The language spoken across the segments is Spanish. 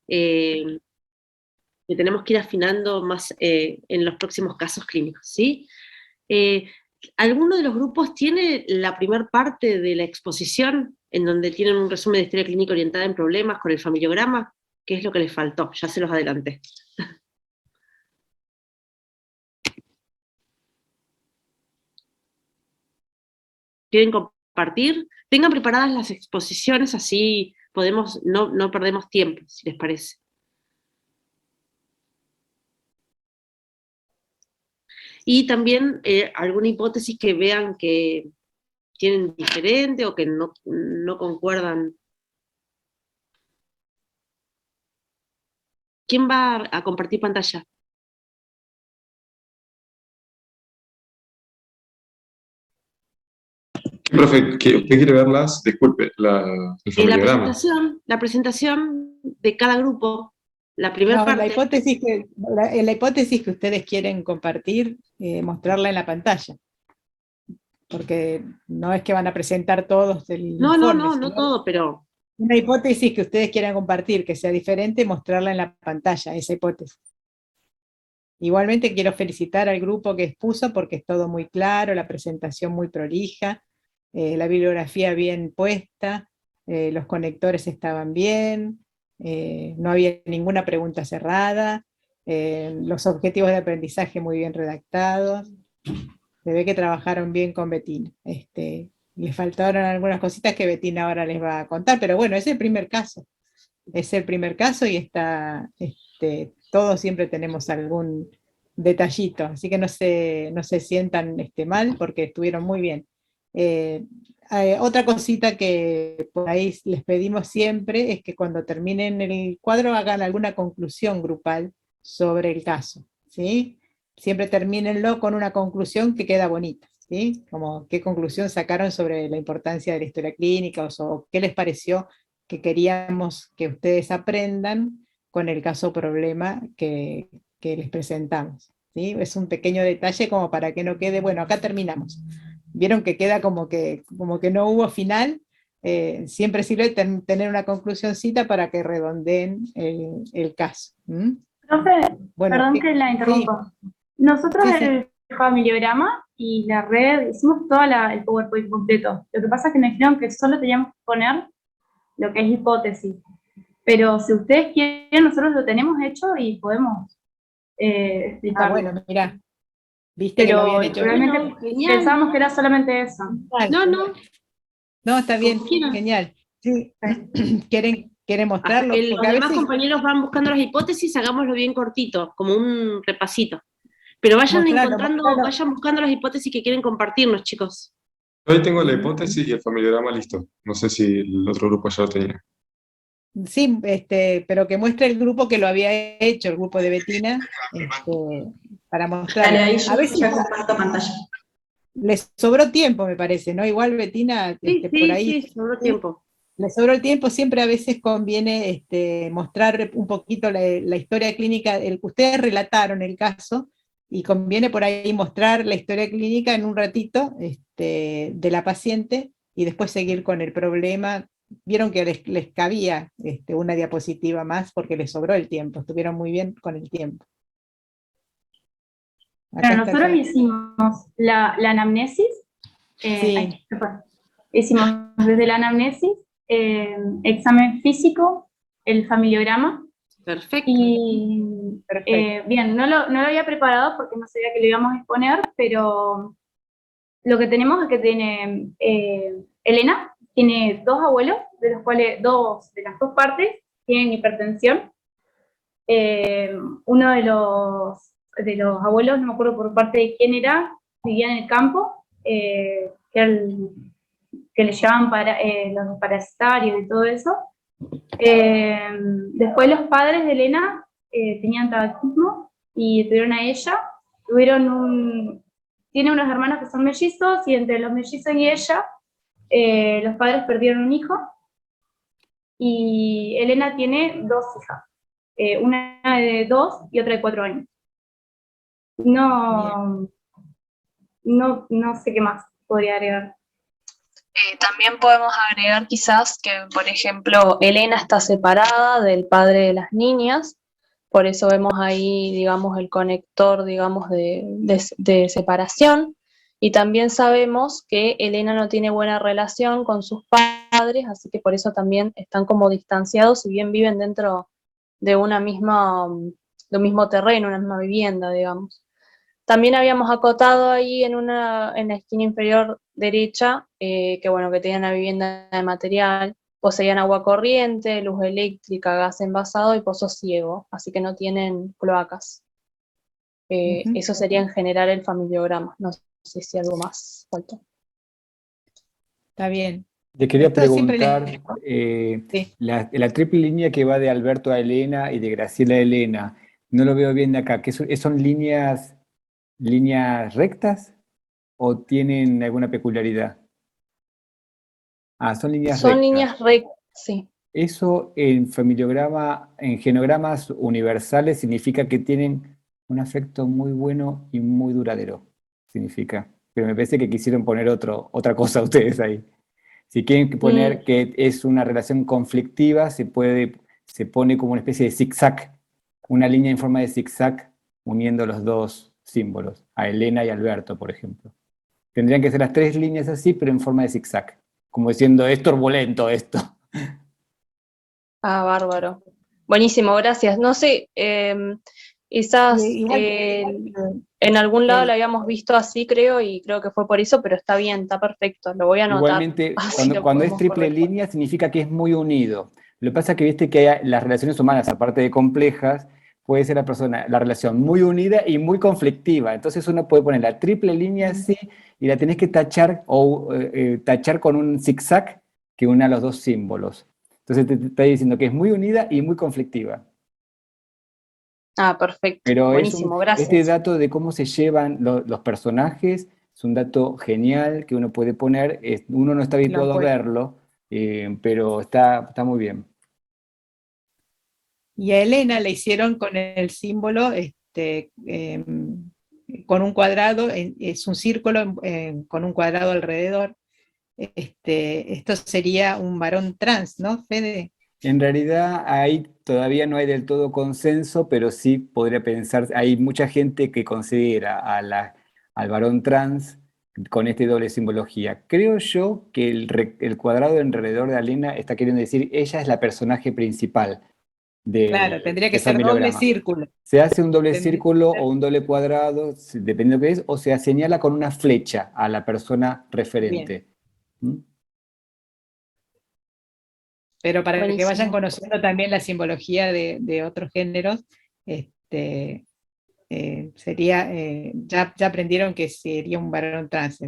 eh, que tenemos que ir afinando más en los próximos casos clínicos, ¿sí? ¿Alguno de los grupos tiene la primera parte de la exposición, en donde tienen un resumen de historia clínica orientada en problemas con el familiograma? ¿Qué es lo que les faltó? Ya se los adelanté. ¿Quieren compartir? Tengan preparadas las exposiciones, así podemos, no perdemos tiempo, si les parece. Y también alguna hipótesis que vean que tienen diferente o que no concuerdan. ¿Quién va a compartir pantalla? Profe, ¿usted quiere verlas? Disculpe, el familiograma. La presentación de cada grupo, la primera No, parte. la hipótesis que ustedes quieren compartir, mostrarla en la pantalla. Porque no es que van a presentar todos el informe, No todo, pero... Una hipótesis que ustedes quieran compartir, que sea diferente, mostrarla en la pantalla, esa hipótesis. Igualmente quiero felicitar al grupo que expuso, porque es todo muy claro, la presentación muy prolija, la bibliografía bien puesta, los conectores estaban bien, no había ninguna pregunta cerrada, los objetivos de aprendizaje muy bien redactados. Se ve que trabajaron bien con Betina. Les faltaron algunas cositas que Betina ahora les va a contar, pero bueno, es el primer caso. Es el primer caso y todos siempre tenemos algún detallito, así que no se sientan mal porque estuvieron muy bien. Otra cosita que por ahí les pedimos siempre es que cuando terminen el cuadro hagan alguna conclusión grupal sobre el caso, ¿sí? Siempre termínenlo con una conclusión que queda bonita, ¿sí? Como qué conclusión sacaron sobre la importancia de la historia clínica o qué les pareció que queríamos que ustedes aprendan con el caso problema que les presentamos, ¿sí? Es un pequeño detalle como para que no quede, bueno, acá terminamos. Vieron que queda como que no hubo final. Siempre sirve tener una conclusioncita para que redondeen el caso. Profe, Bueno, perdón que la interrumpa. Sí. Nosotros el familiograma y la red hicimos todo el PowerPoint completo. Lo que pasa es que nos dijeron que solo teníamos que poner lo que es hipótesis. Pero si ustedes quieren, nosotros lo tenemos hecho y podemos explicarlo. Bueno, mirá. Viste que lo habían hecho. Realmente pensábamos que era solamente eso. No, está bien, genial. Sí. ¿Quieren mostrarlo? Hasta que los demás compañeros van buscando las hipótesis, hagámoslo bien cortito, como un repasito. Pero vayan vayan buscando las hipótesis que quieren compartirnos, chicos. Hoy tengo la hipótesis y el familiograma listo. No sé si el otro grupo ya lo tenía. Sí, pero que muestre el grupo que lo había hecho, el grupo de Betina, para mostrar. A veces ya comparto pantalla. Les sobró tiempo, me parece, ¿no? Igual Betina, por ahí. Sí, sobró tiempo. Les sobró el tiempo, siempre a veces conviene mostrar un poquito la historia clínica, ustedes relataron el caso, y conviene por ahí mostrar la historia clínica en un ratito de la paciente, y después seguir con el problema. Vieron que les cabía una diapositiva más porque les sobró el tiempo, estuvieron muy bien con el tiempo. Bueno, nosotros hicimos la anamnesis, sí. Hicimos desde la anamnesis, examen físico, el familiograma. Perfecto. Y bien, no lo había preparado porque no sabía que lo íbamos a exponer, pero lo que tenemos es que tiene Elena tiene dos abuelos, de los cuales de las dos partes tienen hipertensión. Uno de los abuelos, no me acuerdo por parte de quién era, vivía en el campo, que le llevaban los parasitarios y todo eso. Después los padres de Elena tenían tabaquismo y tuvieron a ella. Tiene unos hermanos que son mellizos y entre los mellizos y ella, los padres perdieron un hijo. Y Elena tiene dos hijas, una de 2 y otra de 4 años. No sé qué más podría agregar. También podemos agregar quizás que, por ejemplo, Elena está separada del padre de las niñas, por eso vemos ahí, digamos, el conector, digamos, de separación. Y también sabemos que Elena no tiene buena relación con sus padres, así que por eso también están como distanciados, si bien viven dentro de una misma, de un mismo terreno, una misma vivienda, digamos. También habíamos acotado ahí en la esquina inferior derecha, que bueno, que tenían una vivienda de material, poseían agua corriente, luz eléctrica, gas envasado y pozo ciego, así que no tienen cloacas. Ujú. Eso sería en general el familiograma, no sé si algo más falta. Está bien. Le quería Esto siempre preguntar, sí. la triple línea que va de Alberto a Elena y de Graciela a Elena, no lo veo bien de acá, ¿qué son líneas rectas o tienen alguna peculiaridad? Ah, son líneas Son rectas. líneas rectas, sí. Eso en familiograma, en genogramas universales significa que tienen un afecto muy bueno y muy duradero, significa. Pero me parece que quisieron poner otra cosa ustedes ahí. Si quieren Mm, poner que es una relación conflictiva, se pone como una especie de zigzag, una línea en forma de zigzag uniendo los dos símbolos, a Elena y Alberto, por ejemplo. Tendrían que ser las tres líneas así, pero en forma de zigzag, como diciendo, es turbulento esto. bárbaro. Buenísimo, gracias. No sé, esas Igual en algún lado que la habíamos visto así, creo, y creo que fue por eso, pero está bien, está perfecto. Lo voy a anotar, Igualmente, así cuando, lo cuando es podemos triple corregir. línea significa que es muy unido. Lo que pasa es que viste que las relaciones humanas, aparte de complejas, puede ser la relación muy unida y muy conflictiva. Entonces uno puede poner la triple línea así y la tenés que tachar o tachar con un zigzag que una los dos símbolos. Entonces te está diciendo que es muy unida y muy conflictiva. Ah, perfecto. Pero Buenísimo, este gracias. dato de cómo se llevan los personajes es un dato genial que uno puede poner. Uno no está lo han habituado a puesto. verlo, pero está muy bien. Y a Elena le hicieron con el símbolo, con un cuadrado, es un círculo con un cuadrado alrededor. Esto sería un varón trans, ¿no, Fede? En realidad ahí todavía no hay del todo consenso, pero sí podría pensar, hay mucha gente que considera al varón trans con esta doble simbología. Creo yo que el cuadrado alrededor de Elena está queriendo decir, ella es la personaje principal Claro, tendría que del ser doble familiograma. círculo. Se hace un doble Tendría círculo que o ser un doble cuadrado, dependiendo de qué es, o se señala con una flecha a la persona bien. referente. ¿Mm? Pero para que vayan Buenísimo. conociendo también la simbología de otros géneros, este, ya aprendieron que sería un varón trans,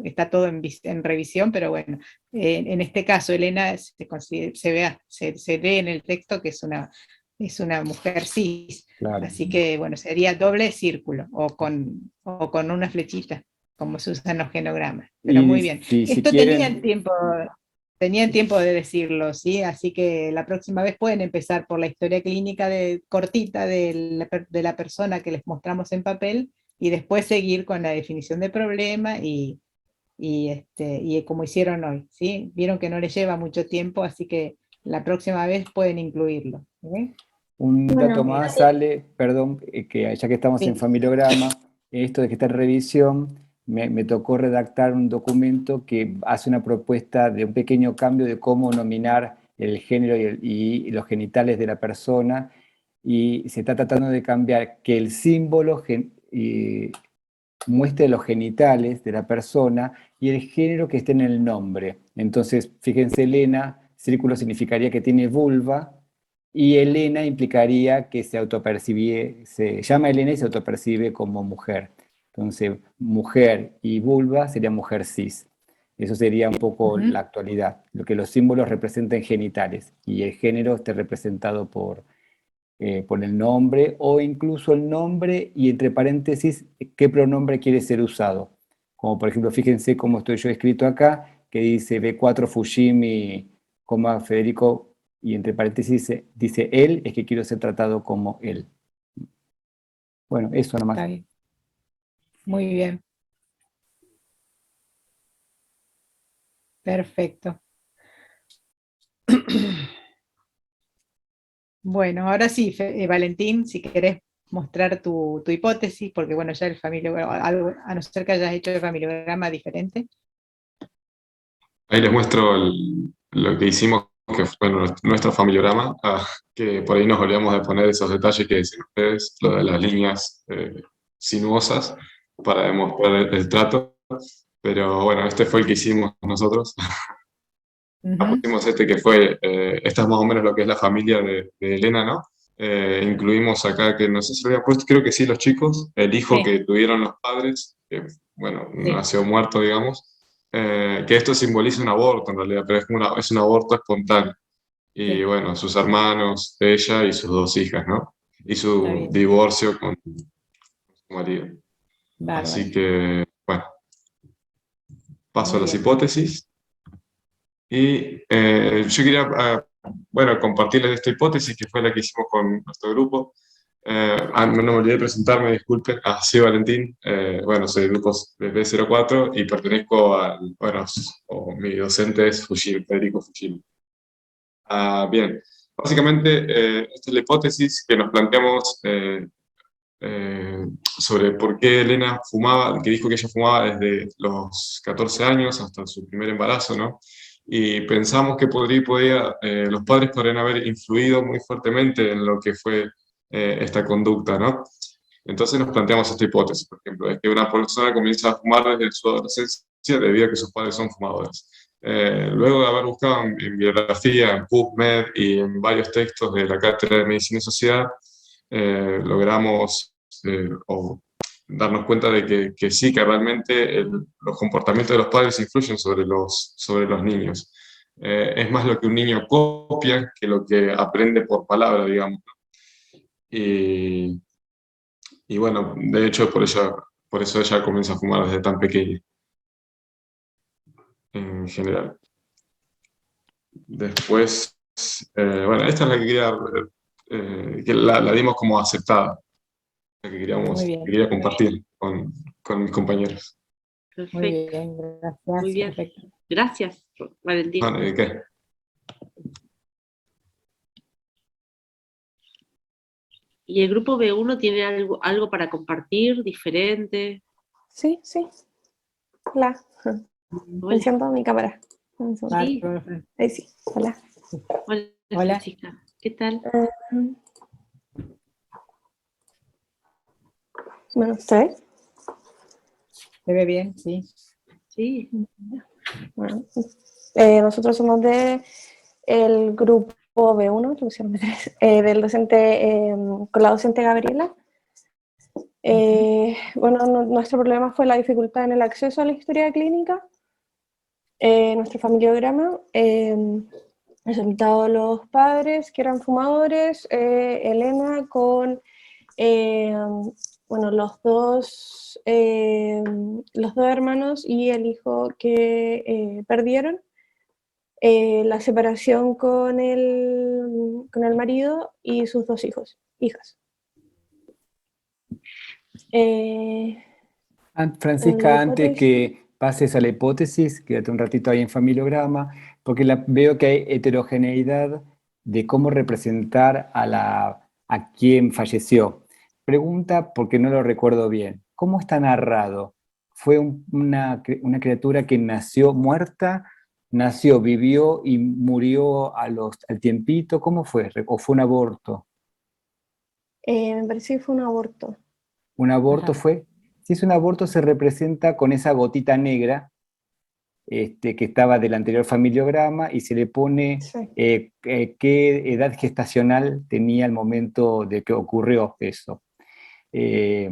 está todo en revisión, pero bueno, en este caso Elena se lee en el texto que es una mujer cis, Claro. así que bueno, sería doble círculo o con una flechita, como se usan los genogramas, pero Y muy bien. si Esto quieren, tenían tiempo de decirlo, ¿sí? Así que la próxima vez pueden empezar por la historia clínica cortita de la persona que les mostramos en papel y después seguir con la definición de problema y como hicieron hoy, ¿sí? Vieron que no les lleva mucho tiempo, así que la próxima vez pueden incluirlo. ¿Eh? un dato Bueno, más sale, perdón, que ya que estamos en Sí. familiograma, esto de que está en revisión, me tocó redactar un documento que hace una propuesta de un pequeño cambio de cómo nominar el género y los genitales de la persona, y se está tratando de cambiar que el símbolo muestre los genitales de la persona y el género que esté en el nombre. Entonces, fíjense, Elena, círculo significaría que tiene vulva, y Elena implicaría que se llama Elena y se autopercibe como mujer. Entonces, mujer y vulva sería mujer cis. Eso sería un poco Ujú. la actualidad, lo que los símbolos representan genitales y el género esté representado por el nombre o incluso el nombre y entre paréntesis qué pronombre quiere ser usado. Como por ejemplo, fíjense cómo estoy yo escrito acá, que dice B4 Fujimi, coma Federico, y entre paréntesis dice él, es que quiero ser tratado como él. Bueno, eso nomás. Está bien. Muy bien. Perfecto. Bueno, ahora sí, Valentín, si querés mostrar tu hipótesis, porque bueno, ya el familiograma, a no ser que hayas hecho el familiograma diferente. Ahí les muestro lo que hicimos, que fue nuestro familiograma, que por ahí nos olvidamos de poner esos detalles que dicen ustedes, lo de las líneas sinuosas, para demostrar el trato. Pero bueno, este fue el que hicimos nosotros. Ujú. Pusimos este que fue, esta es más o menos lo que es la familia de Elena, ¿no? Incluimos acá, que no sé si lo había puesto, creo que sí, los chicos, el hijo Sí, que tuvieron los padres, que bueno, sí, nació muerto, digamos, que esto simboliza un aborto en realidad, pero es un aborto espontáneo. Y sí, bueno, sus hermanos, ella y sus dos hijas, ¿no? Y está su bien, divorcio con su marido. Así bárbaro, que, bueno, paso a muy las bien. hipótesis. Y yo quería, bueno, compartirles esta hipótesis que fue la que hicimos con nuestro grupo. No me olvidé de presentarme, disculpen. Sí, Valentín. Bueno, soy del grupo de B04 y pertenezco al, bueno, o mi docente es Fujimi, Federico Fujimi. Bien, básicamente esta es la hipótesis que nos planteamos sobre por qué Elena fumaba, que dijo que ella fumaba desde los 14 años hasta su primer embarazo, ¿no? Y pensamos que los padres podrían haber influido muy fuertemente en lo que fue esta conducta, ¿no? Entonces nos planteamos esta hipótesis, por ejemplo, es que una persona comienza a fumar desde su adolescencia debido a que sus padres son fumadores. Luego de haber buscado en bibliografía, en PubMed y en varios textos de la Cátedra de Medicina y Sociedad, logramos o darnos cuenta de que sí, que realmente los comportamientos de los padres influyen sobre los niños. Es más lo que un niño copia que lo que aprende por palabra, digamos. Y, y bueno, de hecho, por eso ella comienza a fumar desde tan pequeña, en general. Después, bueno, esta es la que quería, que la dimos como aceptada, la que Muy que bien, quería compartir con mis compañeros. muy Perfecto, bien, muy gracias, bien. perfecto. Gracias, Valentín. Vale, ¿de qué? ¿Y el grupo B1 tiene algo para compartir diferente? Sí, sí. Hola. Hola, Enciendo mi cámara. Un segundo. sí, Bárbaro, Fran. Ahí sí. Hola. hola Hola, Francisca, ¿qué tal? Mm, Bueno, ¿usted? ¿se ve bien? Sí. Sí, Bueno, nosotros somos de el grupo B1, que pusieron B3, del docente, con la docente Gabriela. Bueno, nuestro problema fue la dificultad en el acceso a la historia clínica. Nuestro familiograma presentado los padres que eran fumadores, Elena con bueno, los dos hermanos y el hijo que perdieron, la separación con el marido y sus dos hijas. Eh, en la Francisca, antes hipótesis, que pases a la hipótesis, quédate un ratito ahí en familiograma, porque veo que hay heterogeneidad de cómo representar a quien falleció. Pregunta, porque no lo recuerdo bien, ¿cómo está narrado? ¿Fue una criatura que nació muerta, nació, vivió y murió al tiempito? ¿Cómo fue? ¿O fue un aborto? me parece que fue un aborto. ¿Un aborto Ajá. fue? Si es un aborto, se representa con esa gotita negra que estaba del anterior familiograma y se le pone Sí. qué edad gestacional tenía el momento de que ocurrió eso. Eh,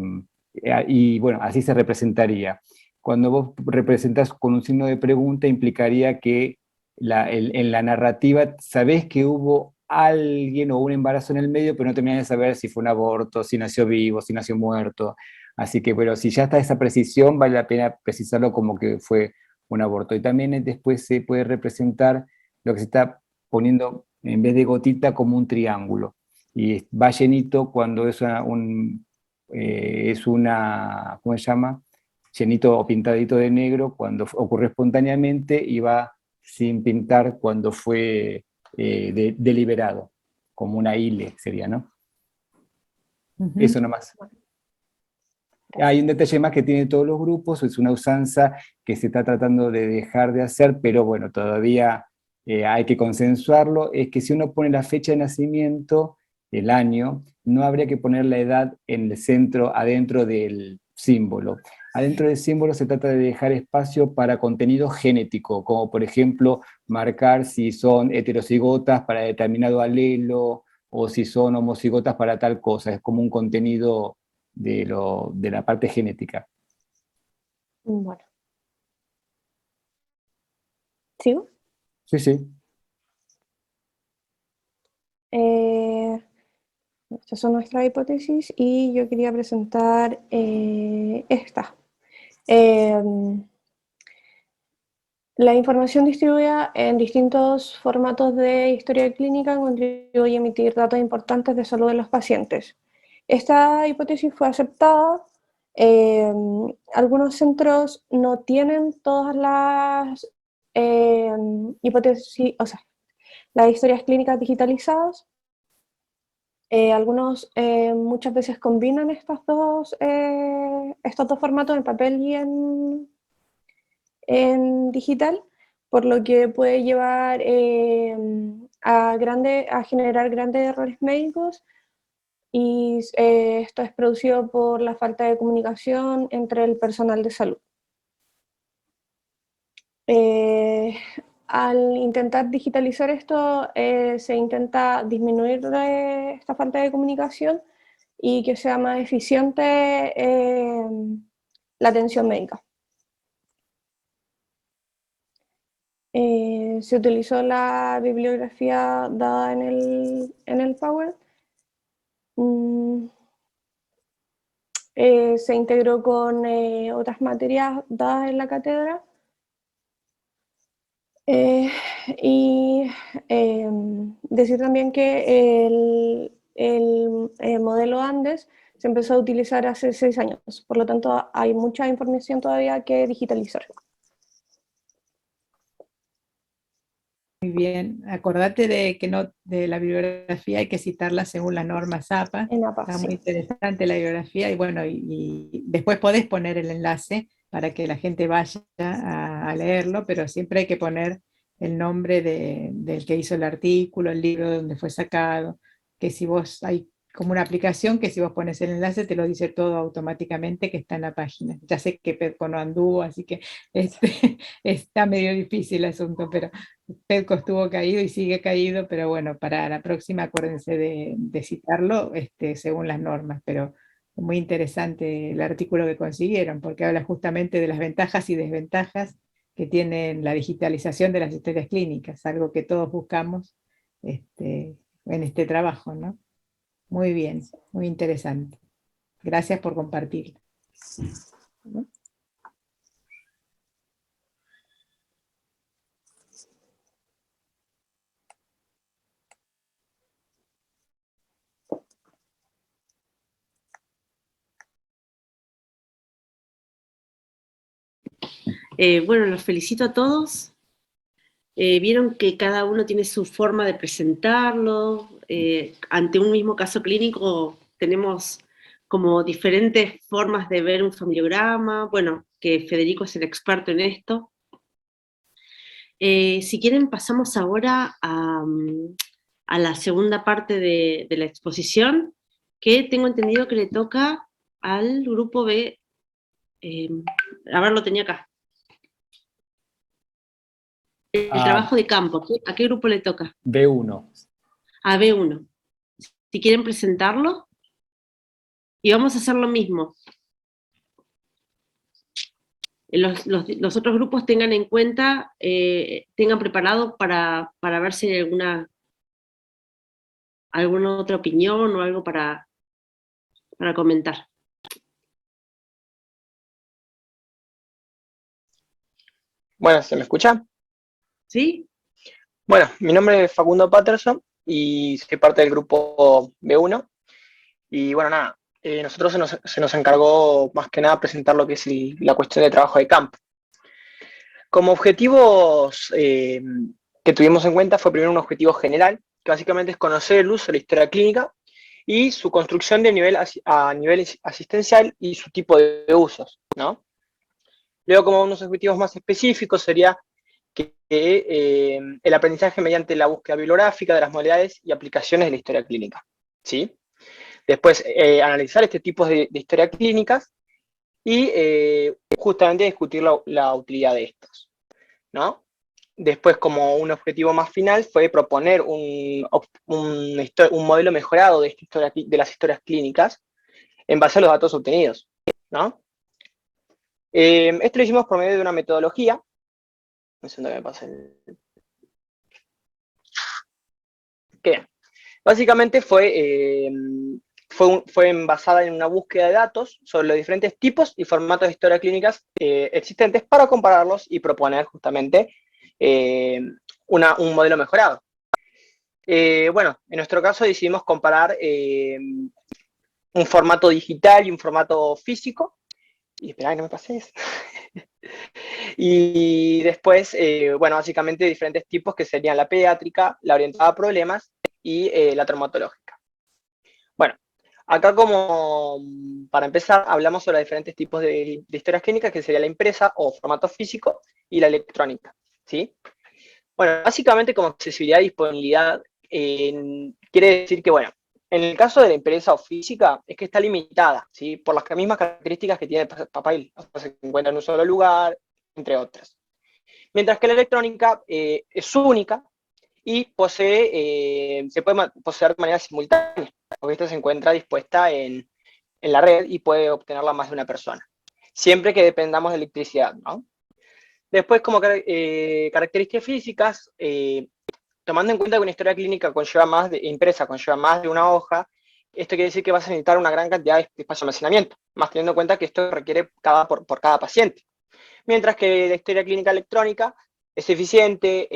y bueno, así se representaría. Cuando vos representás con un signo de pregunta, implicaría que en la narrativa sabés que hubo alguien o un embarazo en el medio, pero no terminás de saber si fue un aborto, si nació vivo, si nació muerto. Así que, bueno, si ya está esa precisión, vale la pena precisarlo como que fue un aborto. Y también después se puede representar lo que se está poniendo en vez de gotita como un triángulo. Y va llenito cuando es una, ¿cómo se llama? Llenito o pintadito de negro cuando ocurre espontáneamente y va sin pintar cuando fue deliberado, como una ILE sería, ¿no? Eso nomás. Hay un detalle más que tienen todos los grupos, es una usanza que se está tratando de dejar de hacer, pero bueno, todavía hay que consensuarlo, es que si uno pone la fecha de nacimiento, el año, no habría que poner la edad en el centro, adentro del símbolo. Adentro del símbolo se trata de dejar espacio para contenido genético, como por ejemplo marcar si son heterocigotas para determinado alelo, o si son homocigotas para tal cosa, es como un contenido de la parte genética. Bueno. ¿Sigo? Sí, sí. Estas son nuestras hipótesis y yo quería presentar esta. La información distribuida en distintos formatos de historia clínica contribuye a emitir datos importantes de salud de los pacientes. Esta hipótesis fue aceptada. Algunos centros no tienen todas las hipótesis, o sea, las historias clínicas digitalizadas. Algunos muchas veces combinan estos dos formatos, en papel y en digital, por lo que puede llevar a generar grandes errores médicos, y esto es producido por la falta de comunicación entre el personal de salud. Al intentar digitalizar esto, se intenta disminuir esta falta de comunicación y que sea más eficiente la atención médica. Se utilizó la bibliografía dada en el Power. Se integró con otras materias dadas en la cátedra. Y decir también que el modelo Andes se empezó a utilizar hace 6 años, por lo tanto hay mucha información todavía que digitalizar. Muy bien, acordate de que no, de la bibliografía hay que citarla según las normas APA. En APA, Está sí. muy interesante la bibliografía y bueno, y después podés poner el enlace para que la gente vaya a leerlo, pero siempre hay que poner el nombre del que hizo el artículo, el libro de donde fue sacado, que si vos, hay como una aplicación que si vos pones el enlace te lo dice todo automáticamente que está en la página. Ya sé que Pedco no anduvo, así que está medio difícil el asunto, pero Pedco estuvo caído y sigue caído, pero bueno, para la próxima acuérdense de citarlo según las normas, pero muy interesante el artículo que consiguieron, porque habla justamente de las ventajas y desventajas que tiene la digitalización de las historias clínicas, algo que todos buscamos en este trabajo, ¿no? Muy bien, muy interesante. Gracias por compartirlo. Bueno, los felicito a todos. Vieron que cada uno tiene su forma de presentarlo. Ante un mismo caso clínico tenemos como diferentes formas de ver un familiograma. Bueno, que Federico es el experto en esto. Si quieren pasamos ahora a la segunda parte de la exposición, que tengo entendido que le toca al grupo B. A ver, lo tenía acá. El trabajo de campo, ¿a qué grupo le toca? B1. A B1. Si quieren presentarlo, y vamos a hacer lo mismo. Los otros grupos tengan en cuenta, tengan preparado para ver si hay alguna otra opinión o algo para comentar. Bueno, ¿se me escucha? ¿Sí? Bueno, mi nombre es Facundo Patterson y soy parte del grupo B1. Y bueno, nada, nosotros se nos encargó más que nada presentar lo que es la cuestión de trabajo de campo. Como objetivos que tuvimos en cuenta fue primero un objetivo general, que básicamente es conocer el uso de la historia clínica y su construcción de a nivel asistencial y su tipo de usos, ¿no? Luego, como unos objetivos más específicos, sería el aprendizaje mediante la búsqueda bibliográfica de las modalidades y aplicaciones de la historia clínica, ¿sí? Después, analizar este tipo de historias clínicas y justamente discutir la utilidad de estos, ¿no? Después, como un objetivo más final, fue proponer un modelo mejorado de las historias clínicas en base a los datos obtenidos, ¿no? Esto lo hicimos por medio de una metodología. Un segundo que me pase que básicamente fue basada en una búsqueda de datos sobre los diferentes tipos y formatos de historias clínicas existentes para compararlos y proponer justamente un modelo mejorado. Bueno, en nuestro caso decidimos comparar un formato digital y un formato físico. Y esperá que no me pases. Y después, bueno, básicamente diferentes tipos que serían la pediátrica, la orientada a problemas y la traumatológica. Bueno, acá como para empezar hablamos sobre los diferentes tipos de historias clínicas, que sería la impresa o formato físico y la electrónica, ¿sí? Bueno, básicamente como accesibilidad y disponibilidad quiere decir que, bueno, en el caso de la impresa o física es que está limitada, ¿sí? Por las mismas características que tiene el papel, o sea, se encuentra en un solo lugar, entre otras. Mientras que la electrónica es única y se puede poseer de manera simultánea, porque esta se encuentra dispuesta en la red y puede obtenerla más de una persona, siempre que dependamos de electricidad, ¿no? Después, como características físicas, tomando en cuenta que una historia clínica impresa conlleva más de una hoja, esto quiere decir que vas a necesitar una gran cantidad de espacio de almacenamiento, más teniendo en cuenta que esto requiere por cada paciente. Mientras que la historia clínica electrónica es eficiente,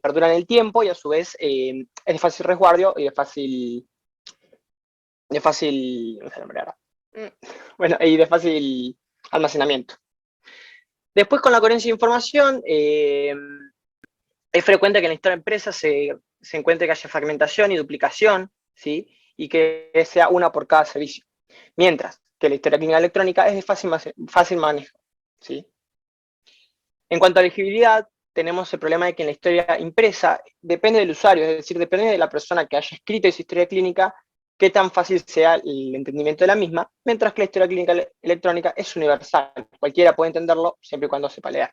perdura en el tiempo y a su vez es de fácil resguardo y de fácil almacenamiento. Después, con la coherencia de información, es frecuente que en la historia empresa se encuentre que haya fragmentación y duplicación, ¿sí? Y que sea una por cada servicio. Mientras que la historia clínica electrónica es de fácil manejo, ¿sí? En cuanto a legibilidad, tenemos el problema de que en la historia impresa depende del usuario, es decir, depende de la persona que haya escrito esa historia clínica, qué tan fácil sea el entendimiento de la misma, mientras que la historia clínica electrónica es universal, cualquiera puede entenderlo siempre y cuando sepa leer.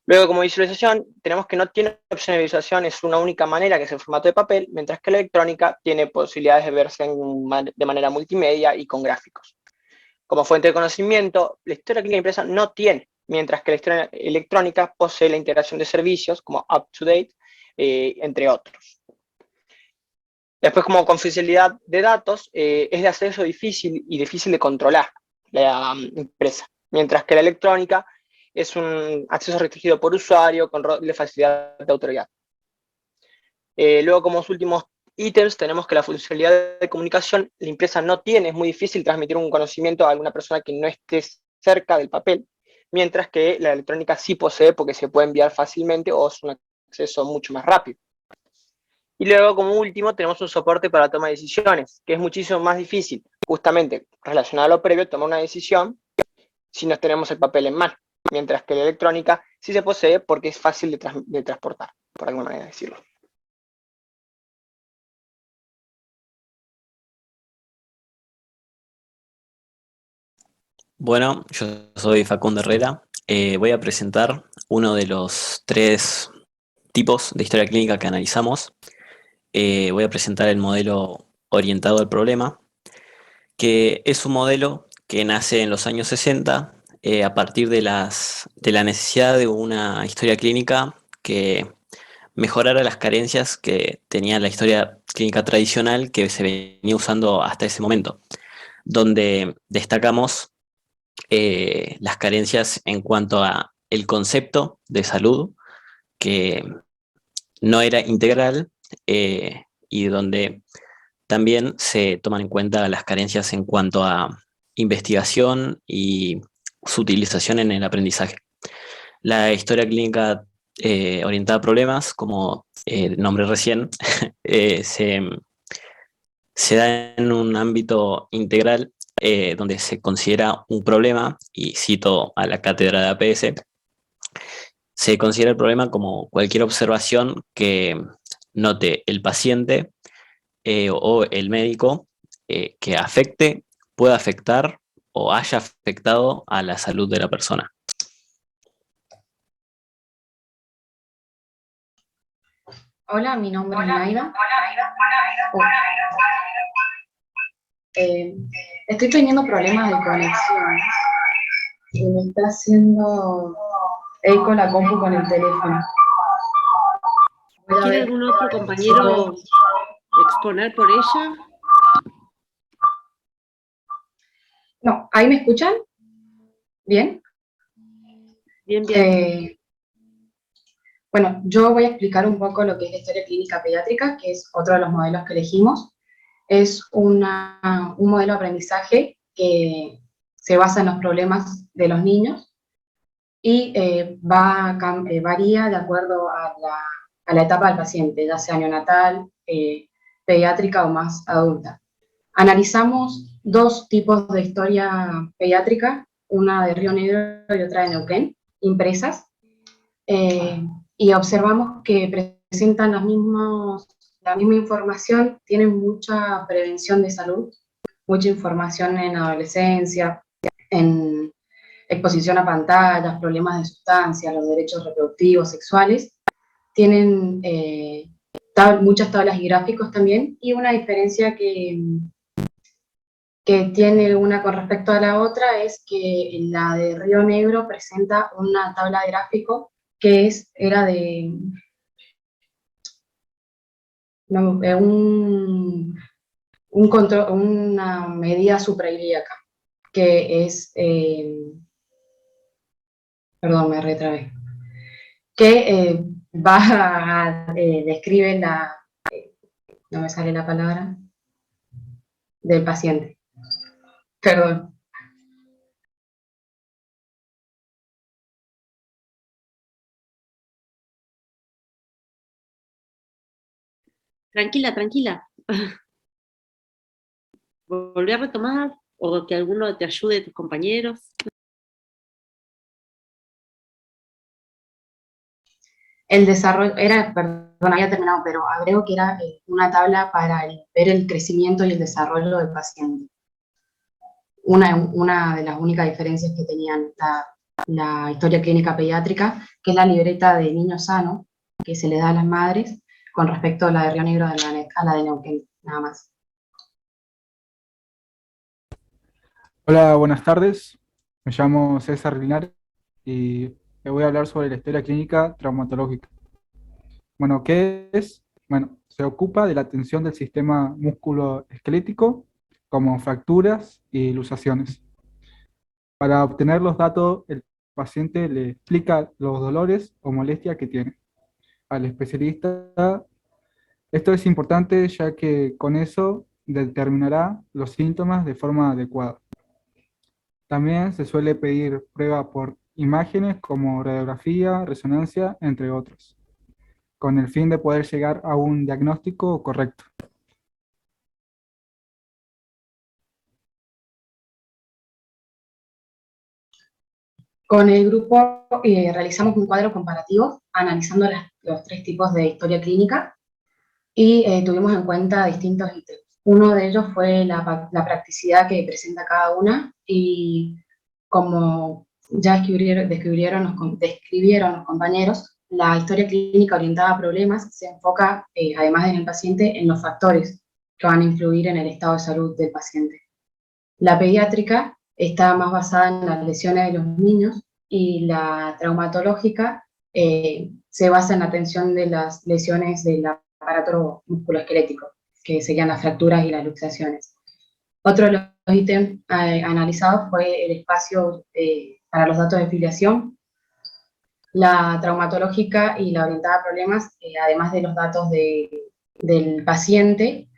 Luego, como visualización, tenemos que no tiene opción de visualización, es una única manera, que es el formato de papel, mientras que la electrónica tiene posibilidades de verse de manera multimedia y con gráficos. Como fuente de conocimiento, la historia clínica impresa no tiene, mientras que la historia electrónica posee la integración de servicios como UpToDate, entre otros. Después, como confidencialidad de datos, es de acceso difícil y difícil de controlar la impresa, mientras que la electrónica es un acceso restringido por usuario con rol de facilidad de autoridad. Luego, como últimos ítems, tenemos que la funcionalidad de comunicación, la impresa no tiene, es muy difícil transmitir un conocimiento a alguna persona que no esté cerca del papel, mientras que la electrónica sí posee porque se puede enviar fácilmente o es un acceso mucho más rápido. Y luego, como último, tenemos un soporte para la toma de decisiones, que es muchísimo más difícil, justamente relacionado a lo previo, tomar una decisión si no tenemos el papel en mano, mientras que la electrónica sí se posee porque es fácil de transportar, por alguna manera decirlo. Bueno, yo soy Facundo Herrera. Voy a presentar uno de los 3 tipos de historia clínica que analizamos. Voy a presentar el modelo orientado al problema, que es un modelo que nace en los años 60 a partir de la necesidad de una historia clínica que mejorara las carencias que tenía la historia clínica tradicional que se venía usando hasta ese momento, donde destacamos las carencias en cuanto a el concepto de salud, que no era integral, y donde también se toman en cuenta las carencias en cuanto a investigación y su utilización en el aprendizaje. La historia clínica orientada a problemas, como nombré recién, se da en un ámbito integral donde se considera un problema, y cito a la cátedra de APS, se considera el problema como cualquier observación que note el paciente o el médico que afecte, pueda afectar o haya afectado a la salud de la persona. Hola, mi nombre es Naida. Estoy teniendo problemas de conexión y me está haciendo eco la compu con el teléfono. ¿Quiere algún otro compañero exponer por ella? No, ¿ahí me escuchan? ¿Bien? Bien, bien. Bueno, yo voy a explicar un poco lo que es la historia clínica pediátrica, que es otro de los modelos que elegimos. Es un modelo de aprendizaje que se basa en los problemas de los niños y varía de acuerdo a la etapa del paciente, ya sea neonatal, pediátrica o más adulta. Analizamos dos tipos de historia pediátrica, una de Río Negro y otra de Neuquén, impresas, y observamos que presentan la misma información, tienen mucha prevención de salud, mucha información en adolescencia, en exposición a pantallas, problemas de sustancias, los derechos reproductivos, sexuales. Tienen muchas tablas y gráficos también, y una diferencia que tiene una con respecto a la otra es que la de Río Negro presenta una tabla de gráfico que era de una medida suprailíaca, que es, perdón, me retrabé, que describe no me sale la palabra, del paciente. Perdón. Tranquila, tranquila. Volví a retomar, o que alguno te ayude de tus compañeros. El desarrollo, perdón, había terminado, pero agrego que era una tabla para ver el crecimiento y el desarrollo del paciente. Una de las únicas diferencias que tenían la historia clínica pediátrica, que es la libreta de niño sano, que se le da a las madres, con respecto a la de Río Negro a la de Neuquén, nada más. Hola, buenas tardes. Me llamo César Linares y le voy a hablar sobre la historia clínica traumatológica. Bueno, ¿qué es? Bueno, se ocupa de la atención del sistema músculo-esquelético, como fracturas y luxaciones. Para obtener los datos, el paciente le explica los dolores o molestias que tiene al especialista. Esto es importante ya que con eso determinará los síntomas de forma adecuada. También se suele pedir prueba por imágenes como radiografía, resonancia, entre otros, con el fin de poder llegar a un diagnóstico correcto. Con el grupo realizamos un cuadro comparativo analizando los tres tipos de historia clínica y tuvimos en cuenta distintos ítems. Uno de ellos fue la practicidad que presenta cada una, y como ya describieron los compañeros, la historia clínica orientada a problemas se enfoca, además en el paciente, en los factores que van a influir en el estado de salud del paciente. La pediátrica está más basada en las lesiones de los niños, y la traumatológica se basa en la atención de las lesiones del aparato musculoesquelético, que serían las fracturas y las luxaciones. Otro de los ítems analizados fue el espacio para los datos de filiación. La traumatológica y la orientada a problemas, además de los datos del paciente,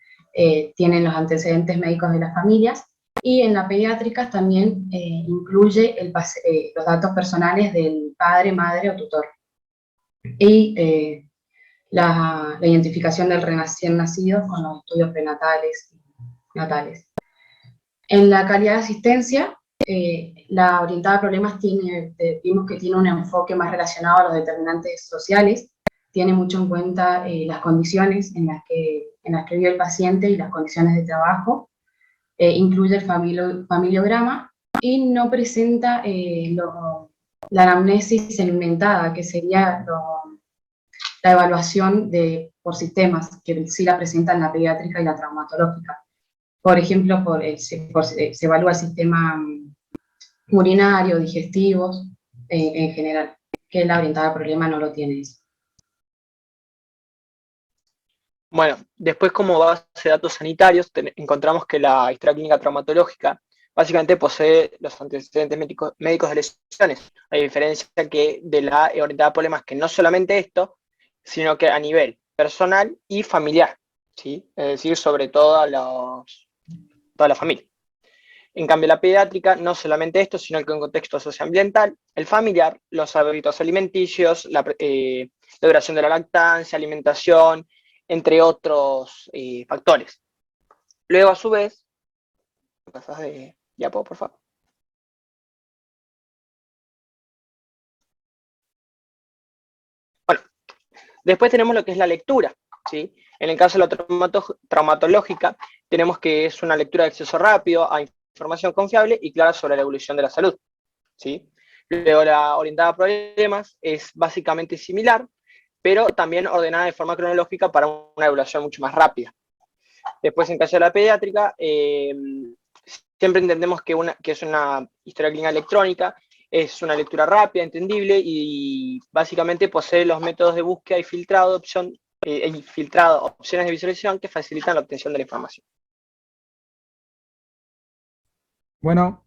tienen los antecedentes médicos de las familias, y en la pediátrica también incluye los datos personales del padre, madre o tutor. Y la identificación del recién nacido con los estudios prenatales y natales. En la calidad de asistencia, la orientada a problemas vimos que tiene un enfoque más relacionado a los determinantes sociales, tiene mucho en cuenta las condiciones en las que vive el paciente y las condiciones de trabajo, incluye el familiograma y no presenta la anamnesis segmentada, que sería la evaluación por sistemas, que sí la presentan la pediátrica y la traumatológica. Por ejemplo, se evalúa el sistema urinario, digestivos, en general, que la orientada a problema no lo tiene eso. Bueno, después como base de datos sanitarios encontramos que la historia clínica traumatológica básicamente posee los antecedentes médicos de lesiones, a diferencia que de la orientada a problemas, que no solamente esto, sino que a nivel personal y familiar, ¿sí? Es decir, sobre todo toda la familia. En cambio, la pediátrica, no solamente esto, sino que en contexto socioambiental, el familiar, los hábitos alimenticios, la duración de la lactancia, alimentación, entre otros factores. Luego, a su vez, pasas de diapo, por favor. Bueno, después tenemos lo que es la lectura, ¿sí? En el caso de la traumatológica, tenemos que es una lectura de acceso rápido a información confiable y clara sobre la evolución de la salud, ¿sí? Luego, la orientada a problemas es básicamente similar, pero también ordenada de forma cronológica para una evaluación mucho más rápida. Después, en caso de la pediátrica, siempre entendemos que es una historia clínica electrónica, es una lectura rápida, entendible y básicamente posee los métodos de búsqueda y filtrado, opciones de visualización que facilitan la obtención de la información. Bueno,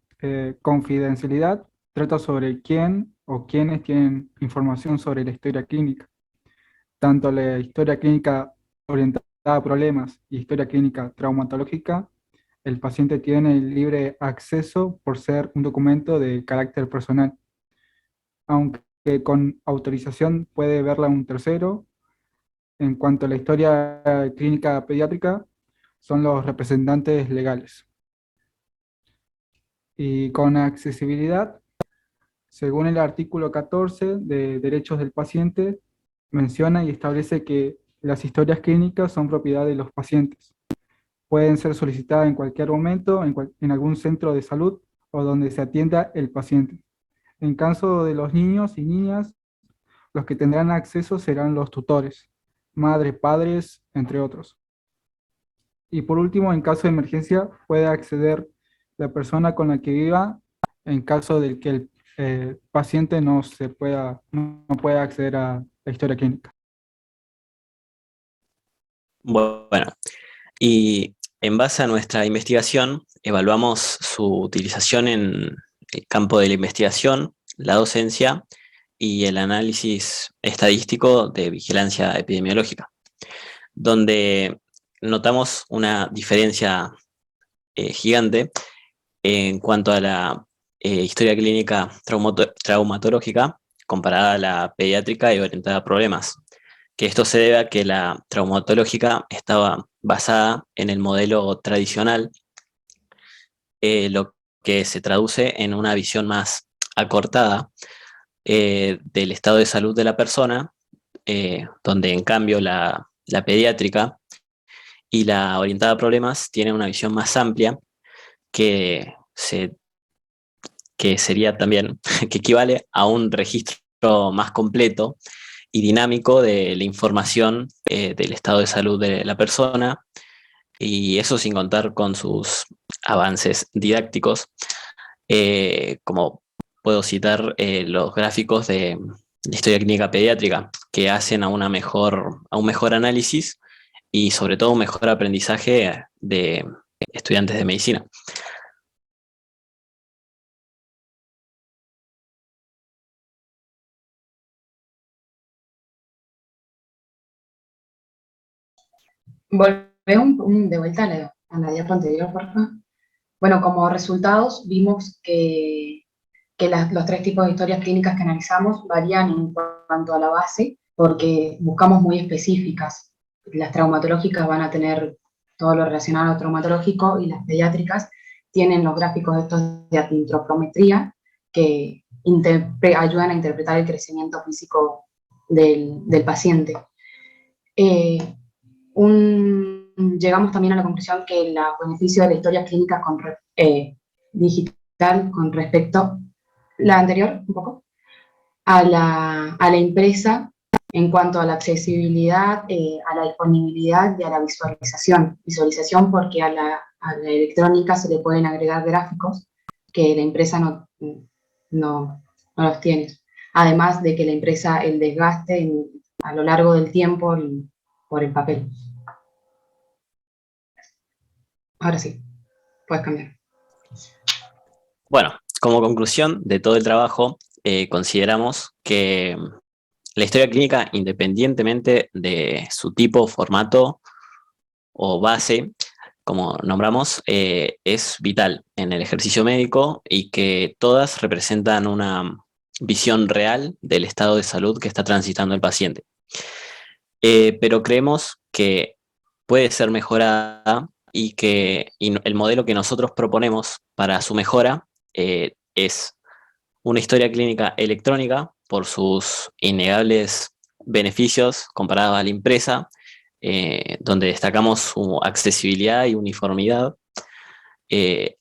confidencialidad trata sobre quién o quiénes tienen información sobre la historia clínica. Tanto la historia clínica orientada a problemas y historia clínica traumatológica, el paciente tiene libre acceso por ser un documento de carácter personal, aunque con autorización puede verla un tercero. En cuanto a la historia clínica pediátrica, son los representantes legales. Y con accesibilidad, según el artículo 14 de Derechos del Paciente, menciona y establece que las historias clínicas son propiedad de los pacientes. Pueden ser solicitadas en cualquier momento, en algún centro de salud o donde se atienda el paciente. En caso de los niños y niñas, los que tendrán acceso serán los tutores, madres, padres, entre otros. Y por último, en caso de emergencia, puede acceder la persona con la que viva en caso de que el paciente no pueda acceder a la historia clínica. Bueno, y en base a nuestra investigación, evaluamos su utilización en el campo de la investigación, la docencia y el análisis estadístico de vigilancia epidemiológica, donde notamos una diferencia gigante en cuanto a la historia clínica traumatológica comparada a la pediátrica y orientada a problemas, que esto se debe a que la traumatológica estaba basada en el modelo tradicional, lo que se traduce en una visión más acortada del estado de salud de la persona, donde en cambio la pediátrica y la orientada a problemas tiene una visión más amplia que sería también, que equivale a un registro más completo y dinámico de la información del estado de salud de la persona, y eso sin contar con sus avances didácticos, como puedo citar los gráficos de historia clínica pediátrica, que hacen a un mejor análisis y sobre todo un mejor aprendizaje de estudiantes de medicina. Volvemos de vuelta a la diapo anterior, por favor. Bueno, como resultados vimos que que los tres tipos de historias clínicas que analizamos varían en cuanto a la base, porque buscamos muy específicas. Las traumatológicas van a tener todo lo relacionado a lo traumatológico y las pediátricas tienen los gráficos estos de antropometría que ayudan a interpretar el crecimiento físico del paciente. Llegamos también a la conclusión que el beneficio de la historia clínica digital con respecto, la anterior un poco, a la empresa en cuanto a la accesibilidad, a la disponibilidad y a la visualización. Visualización porque a la electrónica se le pueden agregar gráficos que la empresa no los tiene. Además de que la empresa, el desgaste a lo largo del tiempo por el papel. Ahora sí, puedes cambiar. Bueno, como conclusión de todo el trabajo, consideramos que la historia clínica, independientemente de su tipo, formato o base, como nombramos, es vital en el ejercicio médico y que todas representan una visión real del estado de salud que está transitando el paciente. Pero creemos que puede ser mejorada y que el modelo que nosotros proponemos para su mejora es una historia clínica electrónica por sus innegables beneficios comparados a la impresa, donde destacamos su accesibilidad y uniformidad,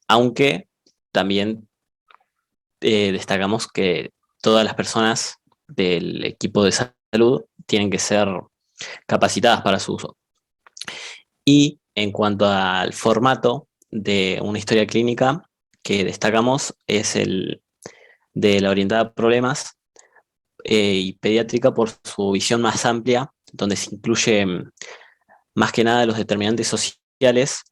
aunque también destacamos que todas las personas del equipo de salud tienen que ser capacitadas para su uso. Y en cuanto al formato de una historia clínica que destacamos es el de la orientada a problemas y pediátrica por su visión más amplia, donde se incluye más que nada los determinantes sociales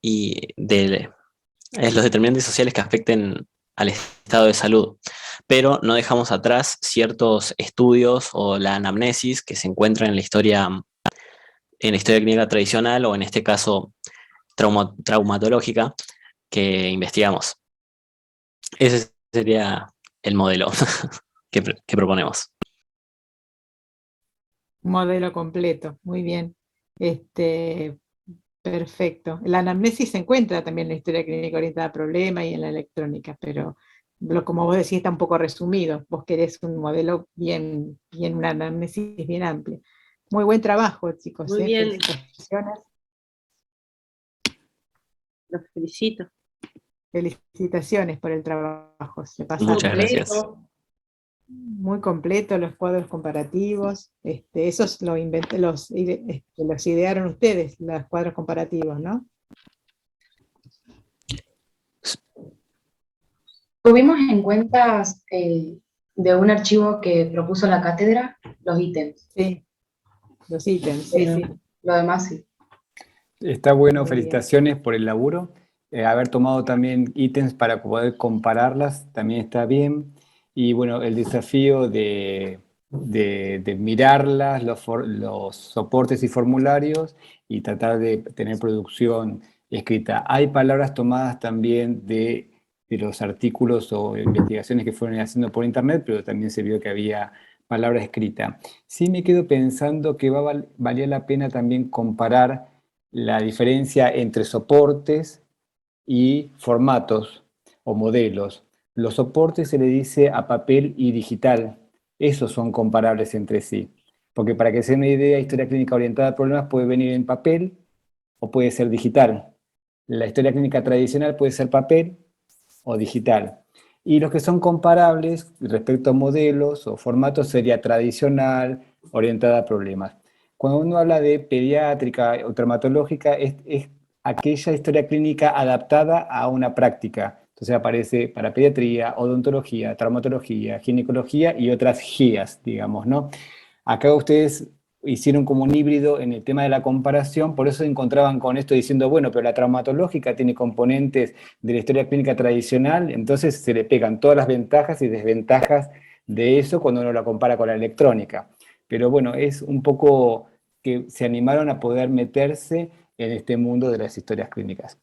y los determinantes sociales que afecten al estado de salud. Pero no dejamos atrás ciertos estudios o la anamnesis que se encuentran en la historia clínica tradicional o en este caso traumatológica que investigamos. Ese sería el modelo que proponemos. Modelo completo, muy bien. Perfecto. La anamnesis se encuentra también en la historia clínica orientada a problemas y en la electrónica, pero como vos decís está un poco resumido. Vos querés un modelo bien, una anamnesis bien amplia. Muy buen trabajo, chicos. Muy bien. Felicitaciones. Los felicito. Felicitaciones por el trabajo. Se pasaron. Muchas gracias. Muy completo, los cuadros comparativos. Esos los idearon ustedes, los cuadros comparativos, ¿no? Tuvimos en cuenta de un archivo que propuso la cátedra, los ítems. Sí, los ítems, sí, sí. Lo demás sí. Está bueno, Muy bien. felicitaciones por el laburo. Haber tomado también ítems para poder compararlas también está bien. Y bueno, el desafío de mirarlas, los soportes y formularios y tratar de tener producción escrita. Hay palabras tomadas también de los artículos o investigaciones que fueron haciendo por internet, pero también se vio que había palabra escrita. Sí me quedo pensando que valía la pena también comparar la diferencia entre soportes y formatos o modelos. Los soportes se le dice a papel y digital. Esos son comparables entre sí. Porque para que se den una idea, historia clínica orientada a problemas puede venir en papel o puede ser digital. La historia clínica tradicional puede ser papel o digital. Y los que son comparables respecto a modelos o formatos sería tradicional, orientada a problemas. Cuando uno habla de pediátrica o traumatológica, es aquella historia clínica adaptada a una práctica. Entonces aparece para pediatría, odontología, traumatología, ginecología y otras GIAs, digamos, ¿no? Acá ustedes hicieron como un híbrido en el tema de la comparación, por eso se encontraban con esto diciendo, bueno, pero la traumatológica tiene componentes de la historia clínica tradicional, entonces se le pegan todas las ventajas y desventajas de eso cuando uno la compara con la electrónica. Pero bueno, es un poco que se animaron a poder meterse en este mundo de las historias clínicas.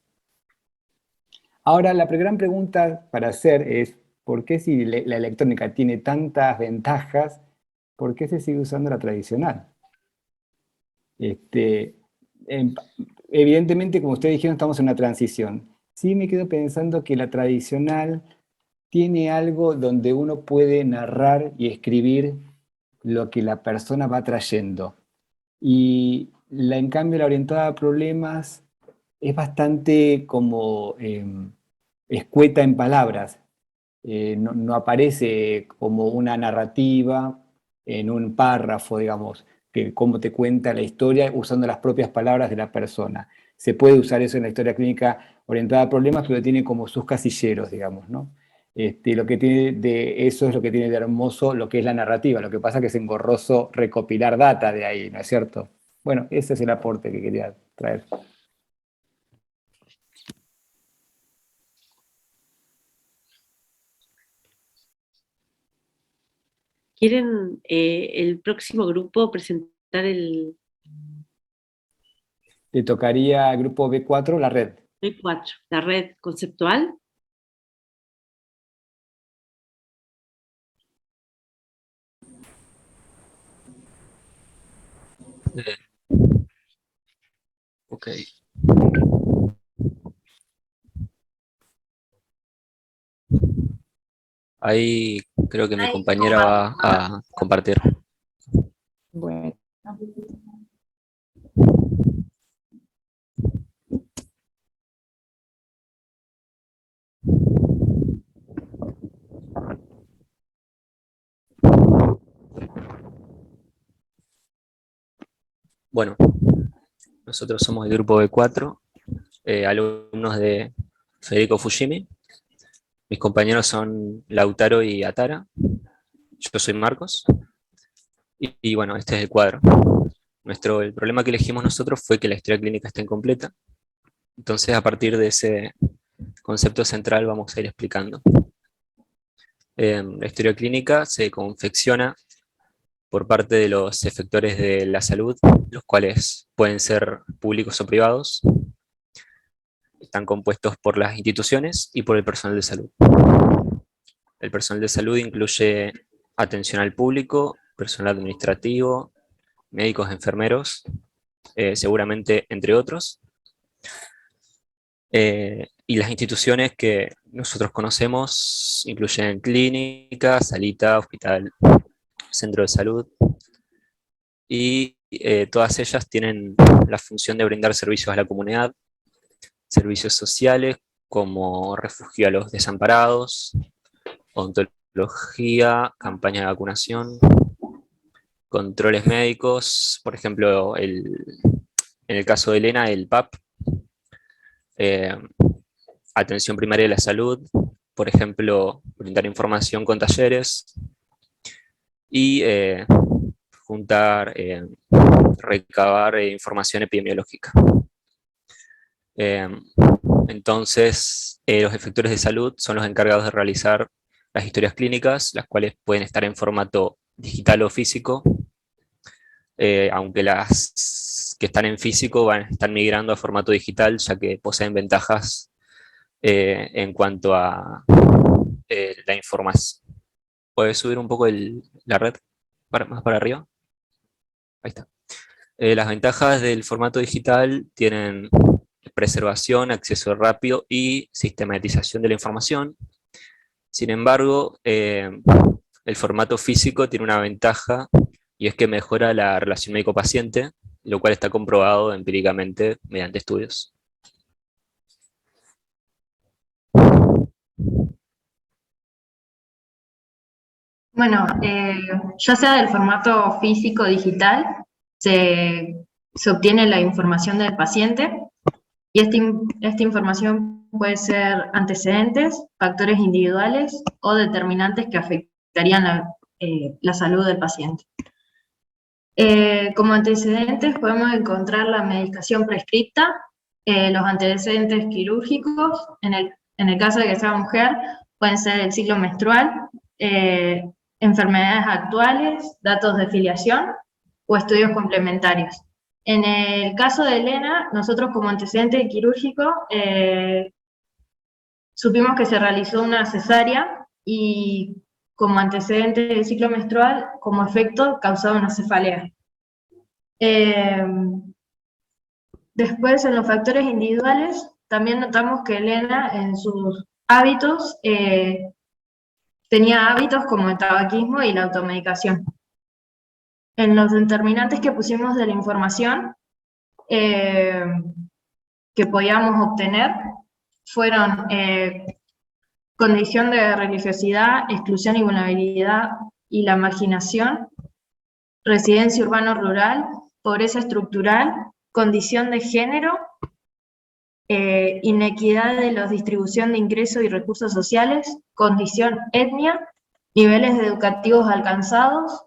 Ahora, la gran pregunta para hacer es, ¿Por qué si la electrónica tiene tantas ventajas, por qué se sigue usando la tradicional? Em, Evidentemente, como ustedes dijeron, estamos en una transición. Sí me quedo pensando que la tradicional tiene algo donde uno puede narrar y escribir lo que la persona va trayendo. Y en cambio, la orientada a problemas es bastante como escueta en palabras. No aparece como una narrativa en un párrafo, digamos, que cómo te cuenta la historia usando las propias palabras de la persona. Se puede usar eso en la historia clínica orientada a problemas, pero tiene como sus casilleros, digamos, ¿no? Lo que tiene de eso es lo que tiene de hermoso lo que es la narrativa. Lo que pasa es que es engorroso recopilar data de ahí, ¿no es cierto? Bueno, ese es el aporte que quería traer. ¿Quieren el próximo grupo presentar el Le tocaría al grupo B4 la red. B4, la red conceptual? Ok. Ahí creo que mi compañera va a compartir. Bueno. Bueno, nosotros somos el grupo B4, alumnos de Federico Fujimi. Mis compañeros son Lautaro y Atara. Yo soy Marcos. Y bueno, este es el cuadro. El problema que elegimos nosotros fue que la historia clínica está incompleta. Entonces, a partir de ese concepto central vamos a ir explicando. La historia clínica se confecciona por parte de los efectores de la salud, los cuales pueden ser públicos o privados. Están compuestos por las instituciones y por el personal de salud. El personal de salud incluye atención al público, personal administrativo, médicos, enfermeros, seguramente entre otros. Y las instituciones que nosotros conocemos incluyen clínica, salita, hospital, centro de salud. Y todas ellas tienen la función de brindar servicios a la comunidad, servicios sociales como refugio a los desamparados, odontología, campaña de vacunación, controles médicos, por ejemplo, en el caso de Elena, el PAP, atención primaria de la salud, por ejemplo, brindar información con talleres y juntar, recabar información epidemiológica. Entonces, los efectores de salud son los encargados de realizar las historias clínicas, las cuales pueden estar en formato digital o físico, aunque las que están en físico están migrando a formato digital, ya que poseen ventajas en cuanto a la información. ¿Puedes subir un poco la red más para arriba? Ahí está. Las ventajas del formato digital tienen preservación, acceso rápido y sistematización de la información. Sin embargo, el formato físico tiene una ventaja y es que mejora la relación médico-paciente, lo cual está comprobado empíricamente mediante estudios. Bueno, ya sea del formato físico o digital, se obtiene la información del paciente y esta información puede ser antecedentes, factores individuales o determinantes que afectarían la salud del paciente. Como antecedentes podemos encontrar la medicación prescripta, los antecedentes quirúrgicos, en el caso de que sea mujer, pueden ser el ciclo menstrual, enfermedades actuales, datos de filiación o estudios complementarios. En el caso de Elena, nosotros como antecedente quirúrgico supimos que se realizó una cesárea y como antecedente del ciclo menstrual, como efecto, causaba una cefalea. Después, en los factores individuales, también notamos que Elena en sus hábitos tenía hábitos como el tabaquismo y la automedicación. En los determinantes que pusimos de la información que podíamos obtener fueron condición de religiosidad, exclusión y vulnerabilidad y la marginación, residencia urbano-rural, pobreza estructural, condición de género, inequidad de la distribución de ingresos y recursos sociales, condición etnia, niveles educativos alcanzados,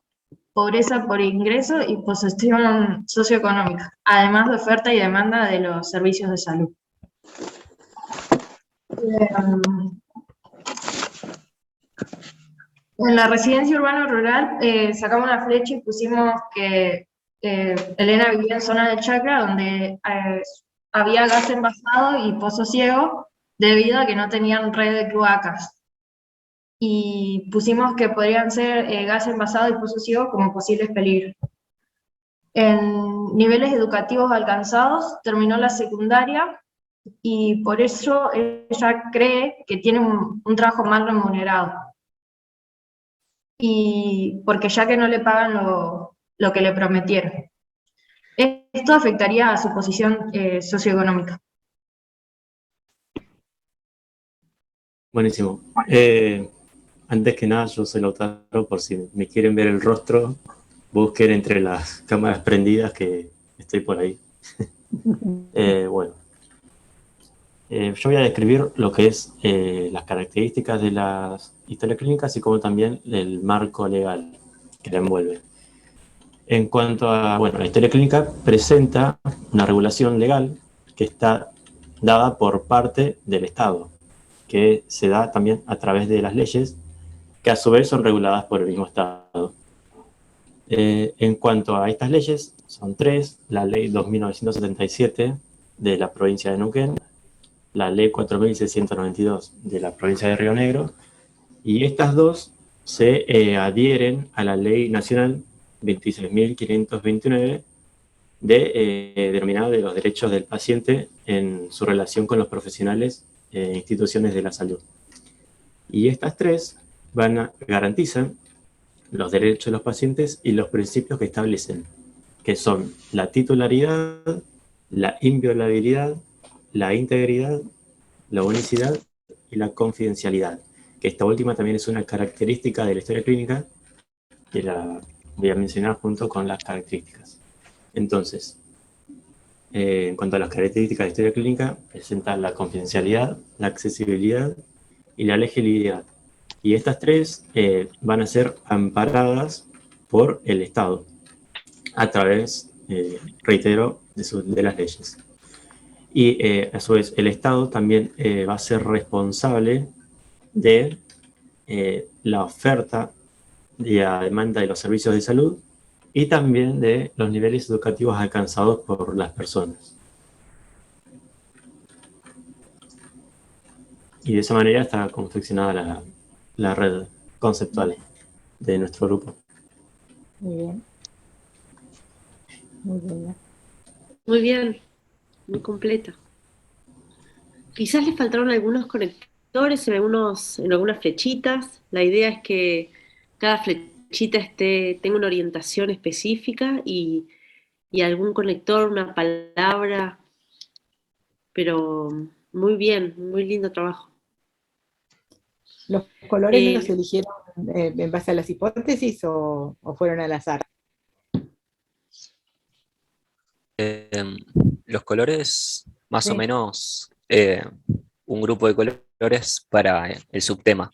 pobreza por ingreso y posición socioeconómica, además de oferta y demanda de los servicios de salud. En la residencia urbano-rural sacamos una flecha y pusimos que Elena vivía en zona de chacra donde había gas envasado y pozo ciego debido a que no tenían red de cloacas. Y pusimos que podrían ser gas envasado y pozo ciego como posibles peligros. En niveles educativos alcanzados terminó la secundaria y por eso ella cree que tiene un trabajo mal remunerado. Y porque ya que no le pagan lo que le prometieron. Esto afectaría a su posición socioeconómica. Buenísimo. Antes que nada, yo soy Lautaro, por si me quieren ver el rostro, busquen entre las cámaras prendidas que estoy por ahí. Bueno, yo voy a describir lo que es las características de las historias clínicas, así como también el marco legal que la envuelve. En cuanto a, bueno, la historia clínica presenta una regulación legal que está dada por parte del Estado, que se da también a través de las leyes, que a su vez son reguladas por el mismo Estado. En cuanto a estas leyes, son tres: la ley 2977 de la provincia de Neuquén, la ley 4692 de la provincia de Río Negro, y estas dos se adhieren a la ley nacional 26.529 denominada de los derechos del paciente en su relación con los profesionales e instituciones de la salud. Y estas tres garantizan los derechos de los pacientes y los principios que establecen, que son la titularidad, la inviolabilidad, la integridad, la unicidad y la confidencialidad, que esta última también es una característica de la historia clínica que la voy a mencionar junto con las características. Entonces, en cuanto a las características de la historia clínica, presenta la confidencialidad, la accesibilidad y la legibilidad. Y estas tres van a ser amparadas por el Estado a través, reitero, de las leyes. Y a su vez el Estado también va a ser responsable de la oferta y la demanda de los servicios de salud y también de los niveles educativos alcanzados por las personas. Y de esa manera está confeccionada la red conceptual de nuestro grupo. Muy bien. Muy bien. Muy bien, muy completa. Quizás le faltaron algunos conectores en algunas flechitas. La idea es que cada flechita tenga una orientación específica y algún conector, una palabra, pero muy bien, muy lindo trabajo. ¿Los colores los eligieron en base a las hipótesis o fueron al azar? Los colores, más o Sí. menos, un grupo de colores para el subtema.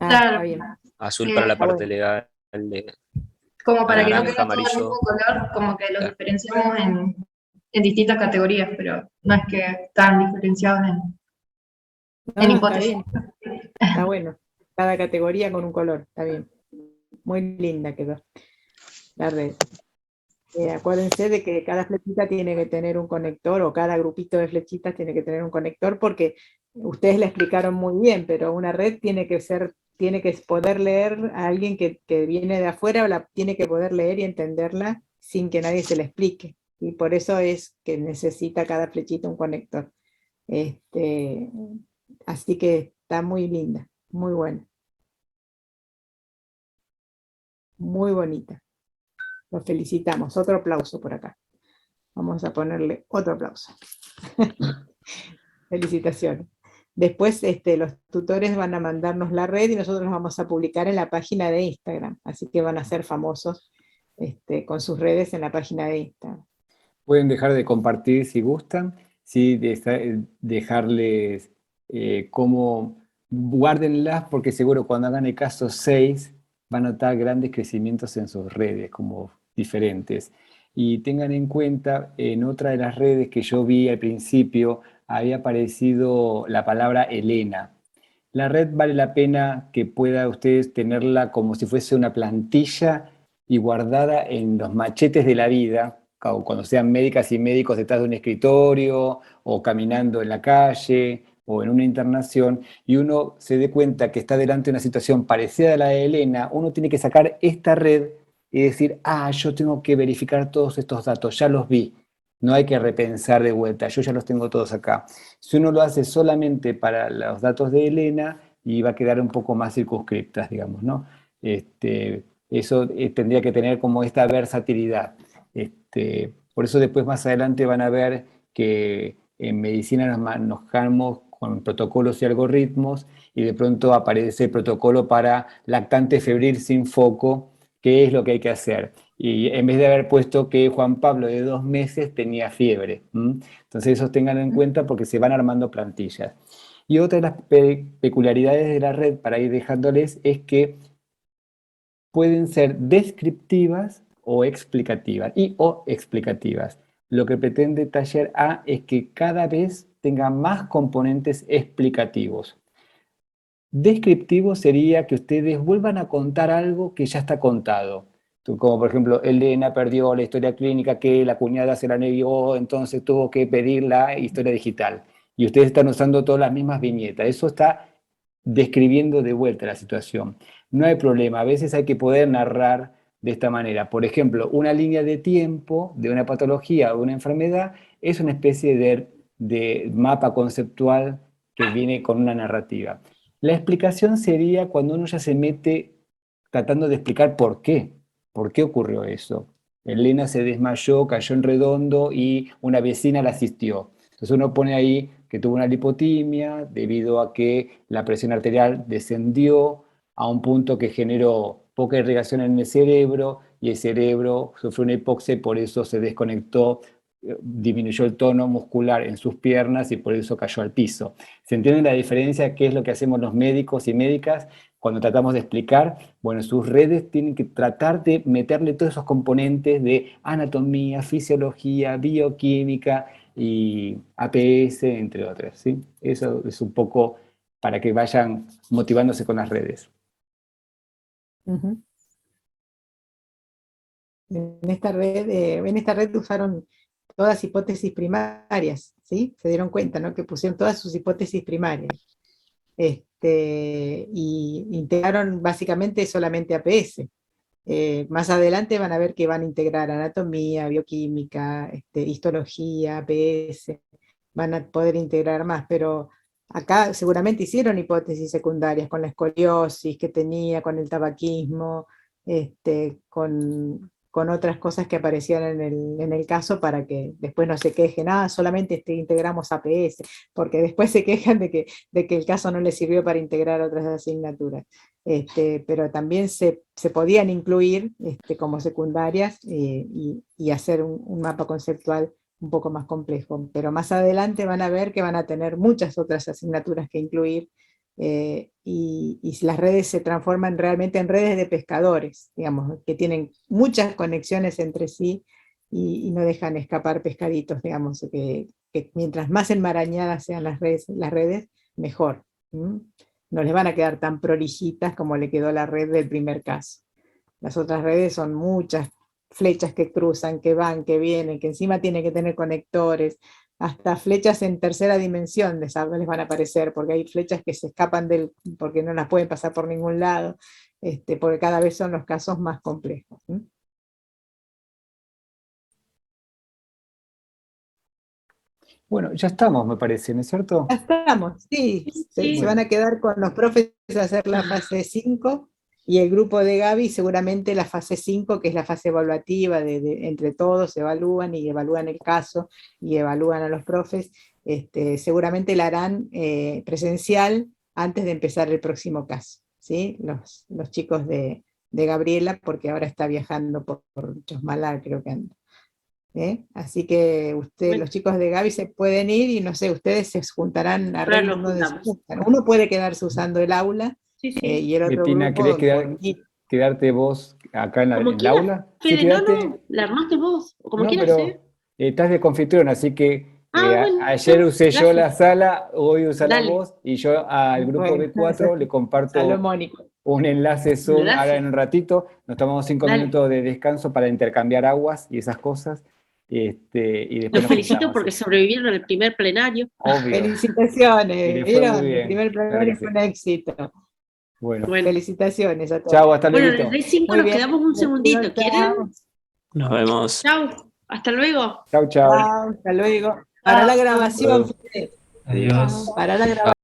Está bien. Azul para la está parte bueno. legal, Como para que no naranja, quede todo el amarillo. mismo color, como que los diferenciamos en distintas categorías, pero no es que están diferenciados en No, está hipótesis. bien. Está bueno. Cada categoría con un color, está bien. Muy linda quedó la red. Acuérdense de que cada flechita tiene que tener un conector, o cada grupito de flechitas tiene que tener un conector, porque ustedes la explicaron muy bien, pero una red tiene que poder leer a alguien que viene de afuera, o la tiene que poder leer y entenderla sin que nadie se la explique. Y por eso es que necesita cada flechita un conector. Así que está muy linda, muy buena. Muy bonita. Los felicitamos. Otro aplauso por acá. Vamos a ponerle otro aplauso. Felicitaciones. Después los tutores van a mandarnos la red y nosotros los vamos a publicar en la página de Instagram. Así que van a ser famosos con sus redes en la página de Instagram. Pueden dejar de compartir si gustan, sí, dejarles como guárdenlas, porque seguro cuando hagan el caso 6 van a notar grandes crecimientos en sus redes, como diferentes. Y tengan en cuenta, en otra de las redes que yo vi al principio, había aparecido la palabra Elena. La red vale la pena que pueda ustedes tenerla como si fuese una plantilla y guardada en los machetes de la vida, cuando sean médicas y médicos detrás de un escritorio, o caminando en la calle, o en una internación, y uno se dé cuenta que está delante de una situación parecida a la de Elena, uno tiene que sacar esta red y decir, yo tengo que verificar todos estos datos, ya los vi. No hay que repensar de vuelta, yo ya los tengo todos acá. Si uno lo hace solamente para los datos de Elena, y va a quedar un poco más circunscriptas, digamos, ¿no? Eso tendría que tener como esta versatilidad. Por eso después más adelante van a ver que en medicina nos manejamos con protocolos y algoritmos, y de pronto aparece el protocolo para lactante febril sin foco, qué es lo que hay que hacer. Y en vez de haber puesto que Juan Pablo de 2 meses tenía fiebre. Entonces eso tengan en cuenta porque se van armando plantillas. Y otra de las peculiaridades de la red, para ir dejándoles, es que pueden ser descriptivas o explicativas, o explicativas. Lo que pretende Taller A es que cada vez tenga más componentes explicativos. Descriptivo sería que ustedes vuelvan a contar algo que ya está contado. Como por ejemplo, Elena perdió la historia clínica que la cuñada se la negó, entonces tuvo que pedir la historia digital. Y ustedes están usando todas las mismas viñetas. Eso está describiendo de vuelta la situación. No hay problema, a veces hay que poder narrar de esta manera. Por ejemplo, una línea de tiempo de una patología o una enfermedad es una especie de mapa conceptual que viene con una narrativa. La explicación sería cuando uno ya se mete tratando de explicar por qué ocurrió eso. Elena se desmayó, cayó en redondo y una vecina la asistió. Entonces uno pone ahí que tuvo una lipotimia debido a que la presión arterial descendió a un punto que generó poca irrigación en el cerebro, y el cerebro sufrió una hipoxia y por eso se desconectó, disminuyó el tono muscular en sus piernas y por eso cayó al piso. ¿Se entiende la diferencia? ¿Qué es lo que hacemos los médicos y médicas cuando tratamos de explicar? Bueno, sus redes tienen que tratar de meterle todos esos componentes de anatomía, fisiología, bioquímica y APS, entre otras, ¿sí? Eso es un poco para que vayan motivándose con las redes. En esta red usaron todas hipótesis primarias, ¿sí? Se dieron cuenta, ¿no? Que pusieron todas sus hipótesis primarias. Y integraron básicamente solamente APS. Más adelante van a ver que van a integrar anatomía, bioquímica, histología, APS, van a poder integrar más, pero acá seguramente hicieron hipótesis secundarias con la escoliosis que tenía, con el tabaquismo, con otras cosas que aparecían en el caso, para que después no se quejen, solamente integramos APS, porque después se quejan de que el caso no les sirvió para integrar otras asignaturas. Pero también se podían incluir como secundarias, y hacer un mapa conceptual un poco más complejo. Pero más adelante van a ver que van a tener muchas otras asignaturas que incluir, y las redes se transforman realmente en redes de pescadores, digamos, que tienen muchas conexiones entre sí y no dejan escapar pescaditos, digamos, que mientras más enmarañadas sean las redes mejor. No les van a quedar tan prolijitas como le quedó la red del primer caso. Las otras redes son muchas flechas que cruzan, que van, que vienen, que encima tienen que tener conectores. hasta flechas en tercera dimensión les van a aparecer, porque hay flechas que se escapan porque no las pueden pasar por ningún lado, porque cada vez son los casos más complejos. Bueno, ya estamos, me parece, ¿no es cierto? Ya estamos, sí. Se van a quedar con los profes a hacer la fase 5 y el grupo de Gaby seguramente la fase 5, que es la fase evaluativa, entre todos evalúan y evalúan el caso y evalúan a los profes, seguramente la harán presencial antes de empezar el próximo caso, ¿sí? Los chicos de Gabriela, porque ahora está viajando por Chosmalal, creo que anda. Así que los chicos de Gaby se pueden ir y no sé, ustedes se juntarán a Ahora nos uno de juntamos. uno puede quedarse usando el aula y el otro Betina, grupo ¿querés quedarte vos acá en Como el quieras, aula? Fede, Sí, quedate. no, la armaste vos, o como No, quieras, pero estás de confitrión, así que bueno, ayer usé yo la gracias. sala, hoy usala Dale. vos, y yo al grupo Bueno, B4 le comparto salomónico. un enlace Zoom Gracias. ahora en un ratito. Nos tomamos 5 Dale. minutos de descanso para intercambiar aguas y esas cosas. Y después Los nos felicito juntamos. porque sobrevivieron al primer plenario. Obvio. Felicitaciones, Y le fue ¿vieron? muy bien, El primer claro plenario que fue sí. un éxito. Bueno, Felicitaciones a todos. chau, hasta Bueno, luego. desde 5 Muy nos bien. quedamos un segundito, Chao. ¿quieren? Nos vemos. Chau, hasta luego. Chau, chau. Chao, hasta luego. Para la grabación, Adiós. Fede. Adiós. Para la grabación.